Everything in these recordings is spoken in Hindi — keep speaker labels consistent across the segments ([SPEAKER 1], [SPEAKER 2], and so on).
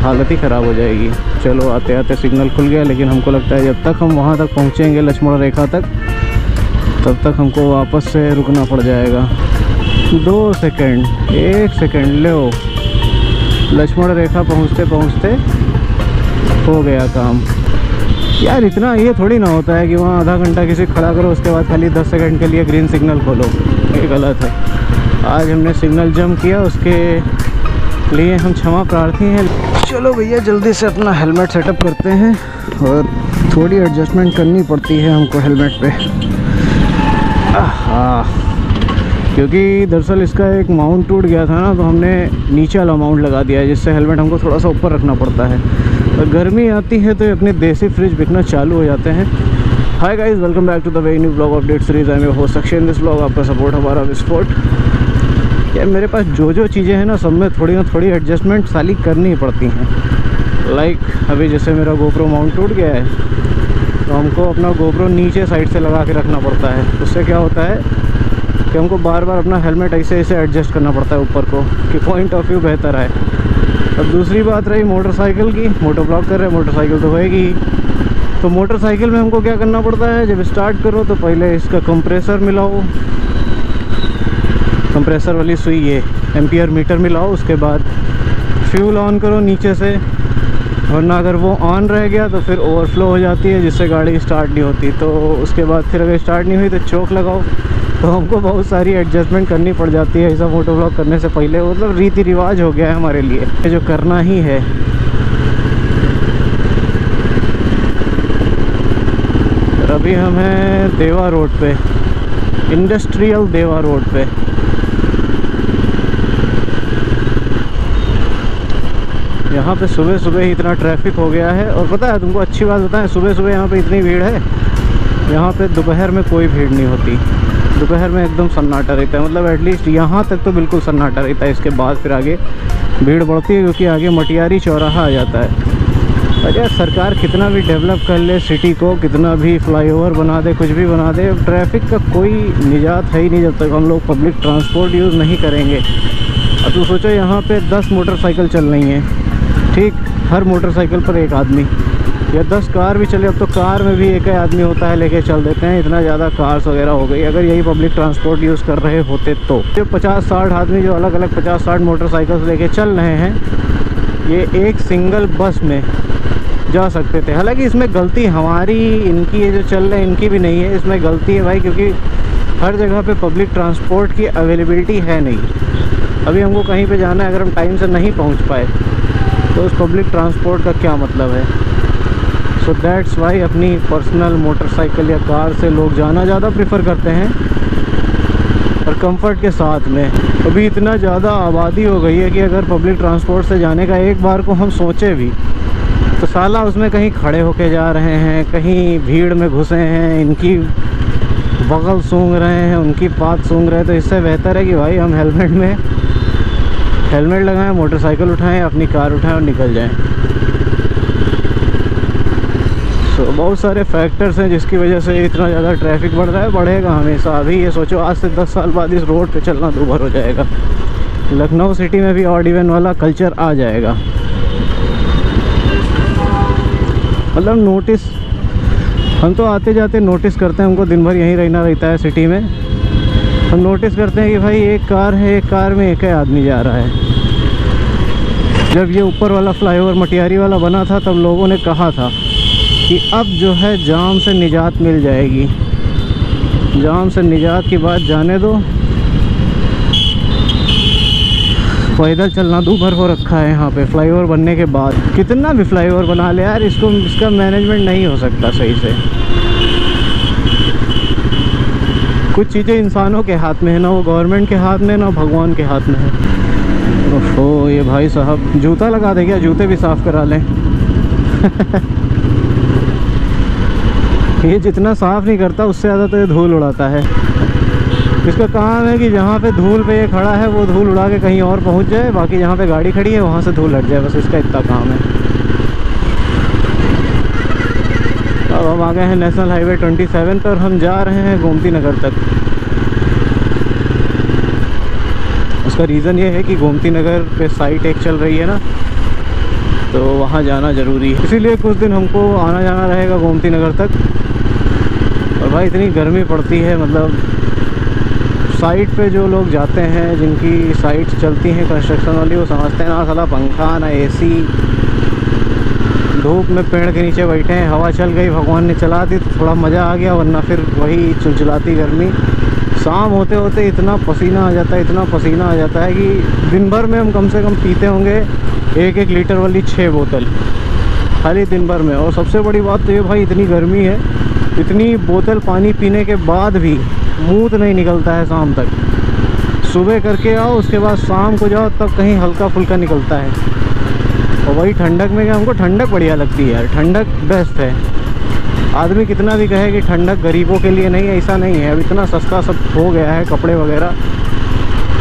[SPEAKER 1] हालत ही ख़राब हो जाएगी। चलो आते आते सिग्नल खुल गया, लेकिन हमको लगता है जब तक हम वहाँ तक पहुँचेंगे लक्ष्मण रेखा तक, तब तक हमको वापस से रुकना पड़ जाएगा। 2 सेकंड, 1 सेकंड, लो लक्ष्मण रेखा पहुँचते पहुँचते हो गया काम। यार इतना ये थोड़ी ना होता है कि वहाँ आधा घंटा किसी खड़ा करो, उसके बाद खाली 10 सेकंड के लिए ग्रीन सिग्नल खोलो, ये गलत है। आज हमने सिग्नल जंप किया, उसके लिए हम क्षमा प्रार्थी हैं। चलो भैया जल्दी से अपना हेलमेट सेटअप करते हैं, और थोड़ी एडजस्टमेंट करनी पड़ती है हमको हेलमेट पे। क्योंकि दरअसल इसका एक माउंट टूट गया था ना, तो हमने नीचे वाला माउंट लगा दिया है, जिससे हेलमेट हमको थोड़ा सा ऊपर रखना पड़ता है। और गर्मी आती है तो अपने देसी फ्रिज बिकना चालू हो जाते हैं। Hi guys, welcome back to the very new blog update series. I am your host Akshay. In this blog आपका सपोर्ट हमारा विस्फोट। यार मेरे पास जो चीज़ें हैं ना, सब में थोड़ी ना थोड़ी एडजस्टमेंट साली करनी ही पड़ती हैं। लाइक अभी जैसे मेरा गोप्रो माउंट टूट गया है, तो हमको अपना गोप्रो नीचे साइड से लगा के रखना पड़ता है। उससे क्या होता है कि हमको बार बार अपना हेलमेट ऐसे ऐसे एडजस्ट करना पड़ता है ऊपर को, कि पॉइंट ऑफ व्यू बेहतर आए। अब दूसरी बात रही मोटरसाइकिल की, मोटर ब्लॉग कर रहे हैं, मोटरसाइकिल तो होएगी। तो मोटरसाइकिल में हमको क्या करना पड़ता है, जब स्टार्ट करो तो पहले इसका कंप्रेसर मिलाओ, कंप्रेसर वाली सुई, ये एम्पियर मीटर मिलाओ। उसके बाद फ्यूल ऑन करो नीचे से, वरना अगर वो ऑन रह गया तो फिर ओवरफ्लो हो जाती है, जिससे गाड़ी स्टार्ट नहीं होती। तो उसके बाद फिर अगर स्टार्ट नहीं हुई तो चोक लगाओ। तो हमको बहुत सारी एडजस्टमेंट करनी पड़ जाती है ऐसा मोटो ब्लॉग करने से पहले। मतलब रीति रिवाज हो गया है हमारे लिए, ये जो करना ही है। अभी हम हैं देवा रोड पे, इंडस्ट्रियल देवा रोड पे। यहाँ पे सुबह सुबह ही इतना ट्रैफिक हो गया है। और पता है तुमको अच्छी बात बताएं, सुबह सुबह यहाँ पे इतनी भीड़ है, यहाँ पे दोपहर में कोई भीड़ नहीं होती। दोपहर में एकदम सन्नाटा रहता है, मतलब एटलीस्ट यहाँ तक तो बिल्कुल सन्नाटा रहता है। इसके बाद फिर आगे भीड़ बढ़ती है, क्योंकि आगे मटियारी चौराहा आ जाता है। और यार सरकार कितना भी डेवलप कर ले सिटी को, कितना भी फ्लाईओवर बना दे, कुछ भी बना दे, ट्रैफिक का कोई निजात है ही नहीं जब तक हम लोग पब्लिक ट्रांसपोर्ट यूज़ नहीं करेंगे। अब तो सोचो यहाँ पे 10 मोटरसाइकिल चल रही हैं, ठीक, हर मोटरसाइकिल पर एक आदमी, या 10 कार भी चले। अब तो कार में भी एक ही आदमी होता है, लेके चल देते हैं। इतना ज़्यादा कार्स वगैरह हो गई। अगर यही पब्लिक ट्रांसपोर्ट यूज़ कर रहे होते तो जो 50-60 आदमी जो अलग अलग 50-60 मोटरसाइकिल्स लेके चल रहे हैं, ये एक सिंगल बस में जा सकते थे। हालांकि इसमें गलती हमारी, इनकी, ये जो चल रहे हैं इनकी भी नहीं है, इसमें गलती है भाई, क्योंकि हर जगह पे पब्लिक ट्रांसपोर्ट की अवेलेबिलिटी है नहीं। अभी हमको कहीं पे जाना है, अगर हम टाइम से नहीं पहुंच पाए तो उस पब्लिक ट्रांसपोर्ट का क्या मतलब है। सो दैट्स वाई अपनी पर्सनल मोटरसाइकिल या कार से लोग जाना ज़्यादा प्रेफर करते हैं, और कंफर्ट के साथ में। अभी इतना ज़्यादा आबादी हो गई है कि अगर पब्लिक ट्रांसपोर्ट से जाने का एक बार को हम सोचे भी, तो साला उसमें कहीं खड़े होके जा रहे हैं, कहीं भीड़ में घुसे हैं, इनकी बगल सूंघ रहे हैं, उनकी पात सूंघ रहे हैं। तो इससे बेहतर है कि भाई हम हेलमेट लगाएं, मोटरसाइकिल उठाएं, अपनी कार उठाएं और निकल जाएं। तो बहुत सारे फैक्टर्स हैं जिसकी वजह से इतना ज़्यादा ट्रैफिक बढ़ रहा है, बढ़ेगा हमेशा। अभी ये सोचो आज से 10 साल बाद इस रोड पे चलना दूभर हो जाएगा। लखनऊ सिटी में भी ऑड इवन वाला कल्चर आ जाएगा। मतलब नोटिस, हम तो आते जाते नोटिस करते हैं, हमको दिन भर यहीं रहना रहता है सिटी में। हम नोटिस करते हैं कि भाई एक कार है, एक कार में एक ही आदमी जा रहा है। जब ये ऊपर वाला फ्लाईओवर मटियारी वाला बना था, तब लोगों ने कहा था कि अब जो है जाम से निजात मिल जाएगी। जाम से निजात की बात जाने दो, पैदल चलना दूभर हो रखा है यहाँ पे फ्लाईओवर बनने के बाद। कितना भी फ्लाईओवर बना ले यार, इसका मैनेजमेंट नहीं हो सकता सही से। कुछ चीज़ें इंसानों के हाथ में है, ना वो गवर्नमेंट के हाथ में, ना भगवान के हाथ में है। ओहो ये भाई साहब जूता लगा दे क्या, जूते भी साफ़ करा लें। ये जितना साफ़ नहीं करता उससे ज़्यादा तो ये धूल उड़ाता है। इसका काम है कि जहाँ पे धूल पे ये खड़ा है वो धूल उड़ा के कहीं और पहुँच जाए, बाकी जहाँ पे गाड़ी खड़ी है वहाँ से धूल हट जाए, बस इसका इतना काम है। अब हम आ गए हैं नेशनल हाईवे 27 पर, हम जा रहे हैं गोमती नगर तक। उसका रीज़न ये है कि गोमती नगर पे साइट एक चल रही है ना, तो वहाँ जाना ज़रूरी है, इसीलिए कुछ दिन हमको आना जाना रहेगा गोमती नगर तक। और भाई इतनी गर्मी पड़ती है, मतलब साइट पे जो लोग जाते हैं, जिनकी साइट चलती हैं कंस्ट्रक्शन वाली, वो समझते हैं ना साला पंखा ना एसी, धूप में पेड़ के नीचे बैठे हैं, हवा चल गई, भगवान ने चला दी तो थोड़ा मज़ा आ गया, वरना फिर वही चिलचिलाती गर्मी। शाम होते होते इतना पसीना आ जाता है, इतना पसीना आ जाता है कि दिन भर में हम कम से कम पीते होंगे 1-1 लीटर वाली 6 बोतल खाली दिन भर में। और सबसे बड़ी बात तो ये भाई, इतनी गर्मी है, इतनी बोतल पानी पीने के बाद भी मुँह नहीं निकलता है शाम तक। सुबह करके आओ, उसके बाद शाम को जाओ, तब कहीं हल्का फुल्का निकलता है। और वही ठंडक में क्या, हमको ठंडक बढ़िया लगती है यार, ठंडक बेस्ट है। आदमी कितना भी कहे कि ठंडक गरीबों के लिए नहीं है, ऐसा नहीं है। अब इतना सस्ता सब हो गया है कपड़े वगैरह,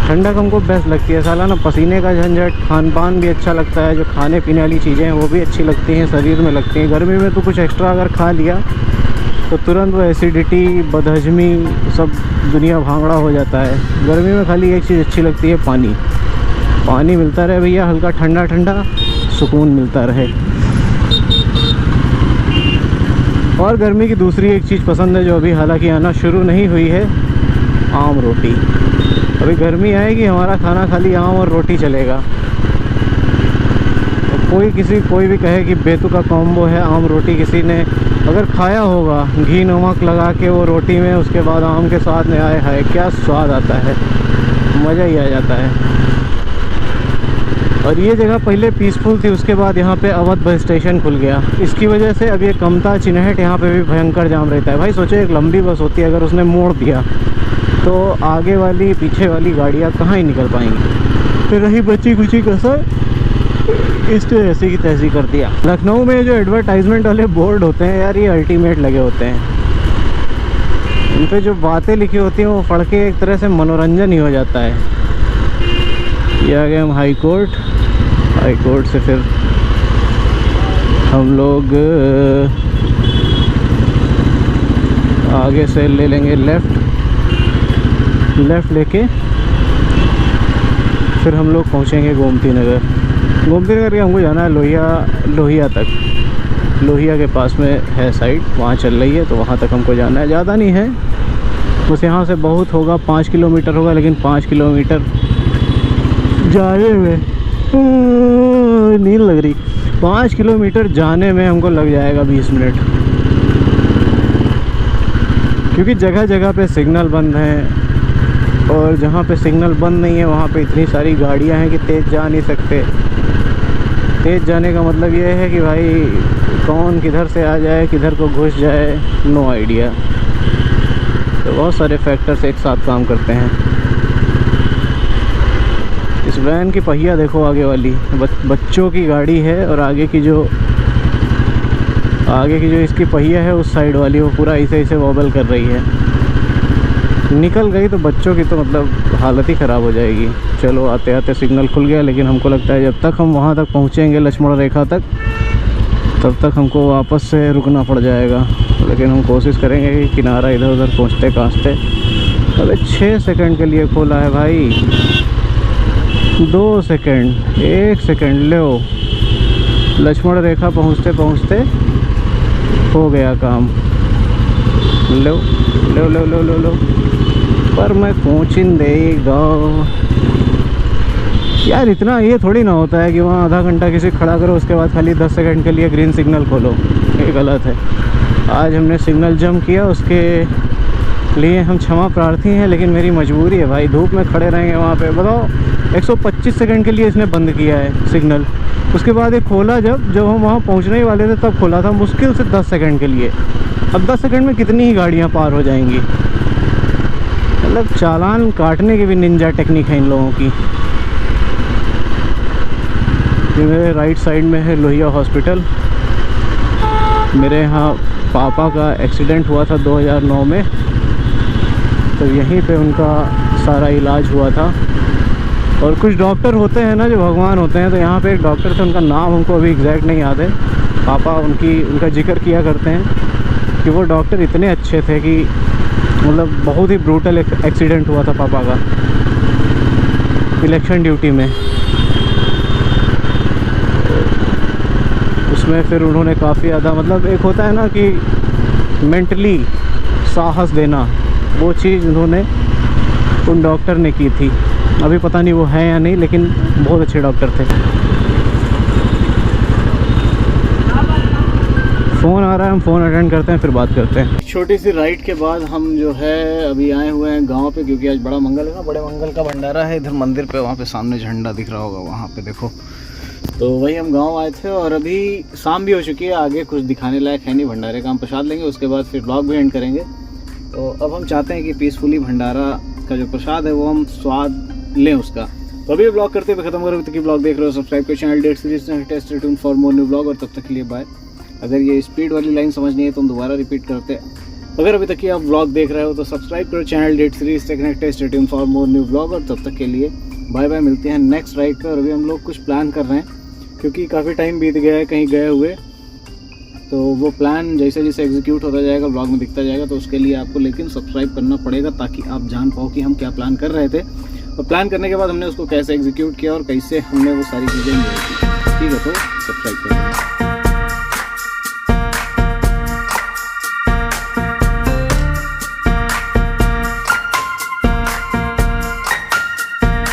[SPEAKER 1] ठंडक हमको बेस्ट लगती है। साला ना पसीने का झंझट, खान पान भी अच्छा लगता है, जो खाने पीने वाली चीज़ें हैं वो भी अच्छी लगती हैं, शरीर में लगती हैं। गर्मी में तो कुछ एक्स्ट्रा अगर खा लिया तो तुरंत वो एसिडिटी, बदहजमी, सब दुनिया भांगड़ा हो जाता है। गर्मी में खाली एक चीज़ अच्छी लगती है, पानी। पानी मिलता रहे भैया, हल्का ठंडा ठंडा, सुकून मिलता रहे। और गर्मी की दूसरी एक चीज़ पसंद है, जो अभी हालांकि आना शुरू नहीं हुई है, आम रोटी। अभी गर्मी आएगी, हमारा खाना खाली आम और रोटी चलेगा। कोई भी कहे कि बेतुका कॉम्बो है आम रोटी, किसी ने अगर खाया होगा घी नमक लगा के वो रोटी में, उसके बाद आम के साथ में, आए हाय क्या स्वाद आता है, मज़ा ही आ जाता है। और ये जगह पहले पीसफुल थी, उसके बाद यहाँ पे अवध बस स्टेशन खुल गया। इसकी वजह से अब ये कमता चिन्हट यहाँ पे भी भयंकर जाम रहता है। भाई सोचो, एक लंबी बस होती है, अगर उसने मोड़ दिया तो आगे वाली पीछे वाली गाड़ियाँ कहाँ ही निकल पाएंगी। फिर रही बची कुची कसर, इसने ऐसी की तैसी कर दिया। लखनऊ में जो एडवर्टाइजमेंट वाले बोर्ड होते हैं यार, ये अल्टीमेट लगे होते हैं। उन पे जो बातें लिखी होती हैं वो पढ़ के एक तरह से मनोरंजन ही हो जाता है। ये आ गए हम हाई कोर्ट। हाई कोर्ट से फिर हम लोग आगे से ले लेंगे लेफ़्ट लेके फिर हम लोग पहुँचेंगे गोमती नगर। गोमती नगर के हमको जाना है लोहिया तक। लोहिया के पास में है साइड, वहाँ चल रही है, तो वहाँ तक हमको जाना है। ज़्यादा नहीं है, बस यहाँ से बहुत होगा 5 किलोमीटर होगा, लेकिन 5 किलोमीटर जाने में नींद लग रही। 5 किलोमीटर जाने में हमको लग जाएगा 20 मिनट, क्योंकि जगह जगह पे सिग्नल बंद हैं, और जहाँ पे सिग्नल बंद नहीं है वहाँ पे इतनी सारी गाड़ियाँ हैं कि तेज़ जा नहीं सकते। तेज़ जाने का मतलब ये है कि भाई कौन किधर से आ जाए, किधर को घुस जाए, नो आइडिया। तो बहुत सारे फैक्टर्स एक साथ काम करते हैं। इस वैन की पहिया देखो, आगे वाली बच्चों की गाड़ी है, और आगे की जो इसकी पहिया है उस साइड वाली, वो पूरा ऐसे वॉबल कर रही है। निकल गई तो बच्चों की तो मतलब हालत ही ख़राब हो जाएगी। चलो आते आते सिग्नल खुल गया, लेकिन हमको लगता है जब तक हम वहाँ तक पहुँचेंगे लक्ष्मण रेखा तक, तब तक हमको वापस से रुकना पड़ जाएगा। लेकिन हम कोशिश करेंगे कि किनारा इधर उधर पहुँचते पहुँचते। अबे 6 सेकंड के लिए खोला है भाई, 2 सेकंड, 1 सेकंड, लो लक्ष्मण रेखा पहुँचते पहुँचते हो गया काम। लो लो लो लो लो लो, पर मैं पहुँचिन देगा यार। इतना ये थोड़ी ना होता है कि वहाँ आधा घंटा किसी खड़ा करो, उसके बाद खाली 10 सेकंड के लिए ग्रीन सिग्नल खोलो, ये गलत है। आज हमने सिग्नल जंप किया, उसके लिए हम क्षमा प्रार्थी हैं, लेकिन मेरी मजबूरी है भाई। धूप में खड़े रहेंगे वहाँ पे, बताओ 125 सेकंड के लिए इसने बंद किया है सिग्नल। उसके बाद ये खोला, जब हम वहाँ पहुँचने ही वाले थे तब खोला था, मुश्किल से 10 सेकंड के लिए। अब 10 सेकंड में कितनी ही गाड़ियाँ पार हो जाएंगी। मतलब चालान काटने की भी निंजा टेक्निक है इन लोगों की। ये मेरे राइट साइड में है लोहिया हॉस्पिटल। मेरे यहाँ पापा का एक्सीडेंट हुआ था 2009 में, तो यहीं पे उनका सारा इलाज हुआ था। और कुछ डॉक्टर होते हैं ना जो भगवान होते हैं, तो यहाँ पे एक डॉक्टर थे, उनका नाम हमको अभी एग्जैक्ट नहीं याद है। पापा उनका जिक्र किया करते हैं कि वो डॉक्टर इतने अच्छे थे कि मतलब बहुत ही ब्रूटल एक्सीडेंट हुआ था पापा का इलेक्शन ड्यूटी में। जिसमें फिर उन्होंने काफ़ी ज़्यादा मतलब एक होता है ना कि मेंटली साहस देना, वो चीज़ उन्होंने उन डॉक्टर ने की थी। अभी पता नहीं वो है या नहीं, लेकिन बहुत अच्छे डॉक्टर थे। फ़ोन आ रहा है, हम फ़ोन अटेंड करते हैं फिर बात करते हैं। छोटी सी राइड के बाद हम जो है अभी आए हुए हैं गांव पे, क्योंकि आज बड़ा मंगल है ना, बड़े मंगल का भंडारा है इधर मंदिर पे। वहाँ पे सामने झंडा दिख रहा होगा, वहाँ पे देखो। तो वही हम गांव आए थे और अभी शाम भी हो चुकी है। आगे कुछ दिखाने लायक है नहीं, भंडारे का हम प्रसाद लेंगे, उसके बाद फिर ब्लॉग भी एंड करेंगे। तो अब हम चाहते हैं कि पीसफुली भंडारा का जो प्रसाद है वो हम स्वाद लें उसका। तो अभी ब्लॉग करते हुए खत्म करो। तक ब्लॉग देख रहे हो, सब्सक्राइब करो channel date series stay tuned for more new blog. और तब तक के लिए बाय। अगर ये स्पीड वाली लाइन समझ नहीं है तो हम दोबारा रिपीट करते हैं। अगर अभी तक की आप व्लॉग देख रहे हो तो सब्सक्राइब करो channel date series stay tuned for more new blog. और तब तक के लिए बाय बाय, मिलते हैं नेक्स्ट राइड पे। और अभी हम लोग कुछ प्लान कर रहे हैं, क्योंकि काफ़ी टाइम बीत गया है कहीं गए हुए। तो वो प्लान जैसे जैसे एग्जीक्यूट होता जाएगा ब्लॉग में दिखता जाएगा। तो उसके लिए आपको लेकिन सब्सक्राइब करना पड़ेगा, ताकि आप जान पाओ कि हम क्या प्लान कर रहे थे, और प्लान करने के बाद हमने उसको कैसे एग्जीक्यूट किया और कैसे हमने वो सारी चीज़ें मिली। ठीक है, तो सब्सक्राइब करें।